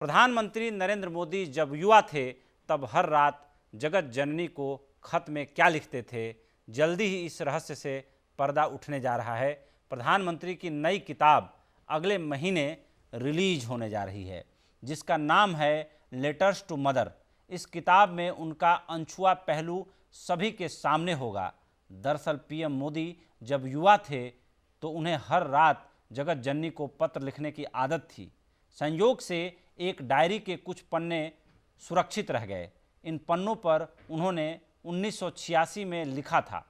प्रधानमंत्री नरेंद्र मोदी जब युवा थे तब हर रात जगत जननी को खत में क्या लिखते थे, जल्दी ही इस रहस्य से पर्दा उठने जा रहा है। प्रधानमंत्री की नई किताब अगले महीने रिलीज होने जा रही है, जिसका नाम है लेटर्स टू मदर। इस किताब में उनका अनछुआ पहलू सभी के सामने होगा। दरअसल पीएम मोदी जब युवा थे तो उन्हें हर रात जगत जननी को पत्र लिखने की आदत थी। संयोग से एक डायरी के कुछ पन्ने सुरक्षित रह गए। इन पन्नों पर उन्होंने 1986 में लिखा था।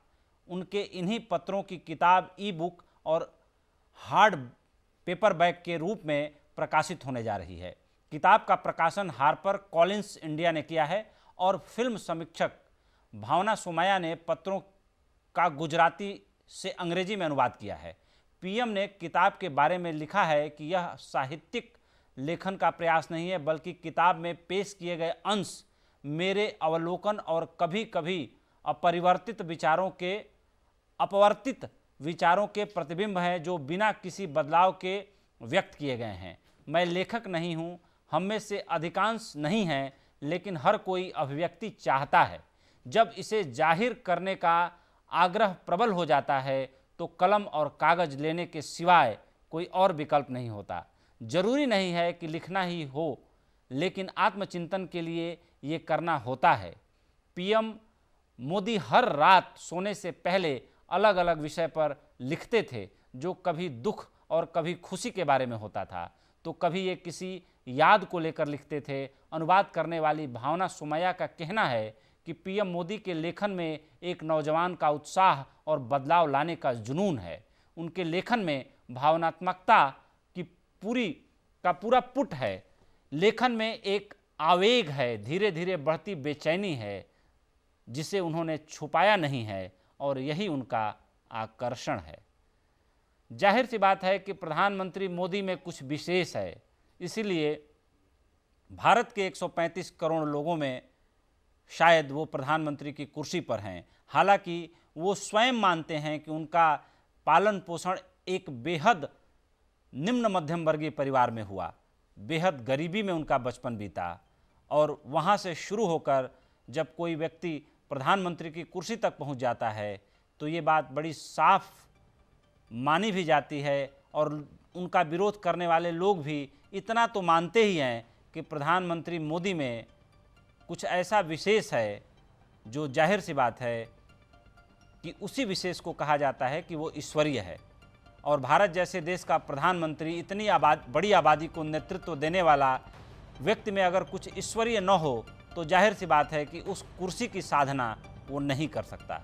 उनके इन्हीं पत्रों की किताब ई बुक और हार्ड पेपरबैक के रूप में प्रकाशित होने जा रही है। किताब का प्रकाशन हार्पर कॉलिंस इंडिया ने किया है और फिल्म समीक्षक भावना सोमैया ने पत्रों का गुजराती से अंग्रेजी में अनुवाद किया है। पीएम ने किताब के बारे में लिखा है कि यह साहित्यिक लेखन का प्रयास नहीं है, बल्कि किताब में पेश किए गए अंश मेरे अवलोकन और कभी कभी अपरिवर्तित अपवर्तित विचारों के प्रतिबिंब हैं, जो बिना किसी बदलाव के व्यक्त किए गए हैं। मैं लेखक नहीं हूँ, हम में से अधिकांश नहीं हैं, लेकिन हर कोई अभिव्यक्ति चाहता है। जब इसे जाहिर करने का आग्रह प्रबल हो जाता है तो कलम और कागज लेने के सिवाय कोई और विकल्प नहीं होता। जरूरी नहीं है कि लिखना ही हो, लेकिन आत्मचिंतन के लिए ये करना होता है। पीएम मोदी हर रात सोने से पहले अलग अलग विषय पर लिखते थे, जो कभी दुख और कभी खुशी के बारे में होता था, तो कभी ये किसी याद को लेकर लिखते थे। अनुवाद करने वाली भावना सोमैया का कहना है कि पीएम मोदी के लेखन में एक नौजवान का उत्साह और बदलाव लाने का जुनून है। उनके लेखन में भावनात्मकता की पूरा पुट है। लेखन में एक आवेग है, धीरे धीरे बढ़ती बेचैनी है, जिसे उन्होंने छुपाया नहीं है, और यही उनका आकर्षण है। जाहिर सी बात है कि प्रधानमंत्री मोदी में कुछ विशेष है, इसीलिए भारत के 135 करोड़ लोगों में शायद वो प्रधानमंत्री की कुर्सी पर हैं। हालांकि वो स्वयं मानते हैं कि उनका पालन पोषण एक बेहद निम्न मध्यम वर्गीय परिवार में हुआ। बेहद गरीबी में उनका बचपन बीता, और वहाँ से शुरू होकर जब कोई व्यक्ति प्रधानमंत्री की कुर्सी तक पहुँच जाता है तो ये बात बड़ी साफ मानी भी जाती है, और उनका विरोध करने वाले लोग भी इतना तो मानते ही हैं कि प्रधानमंत्री मोदी में कुछ ऐसा विशेष है, जो जाहिर सी बात है कि उसी विशेष को कहा जाता है कि वो ईश्वरीय है। और भारत जैसे देश का प्रधानमंत्री, इतनी बड़ी आबादी को नेतृत्व देने वाला व्यक्ति में अगर कुछ ईश्वरीय न हो तो जाहिर सी बात है कि उस कुर्सी की साधना वो नहीं कर सकता।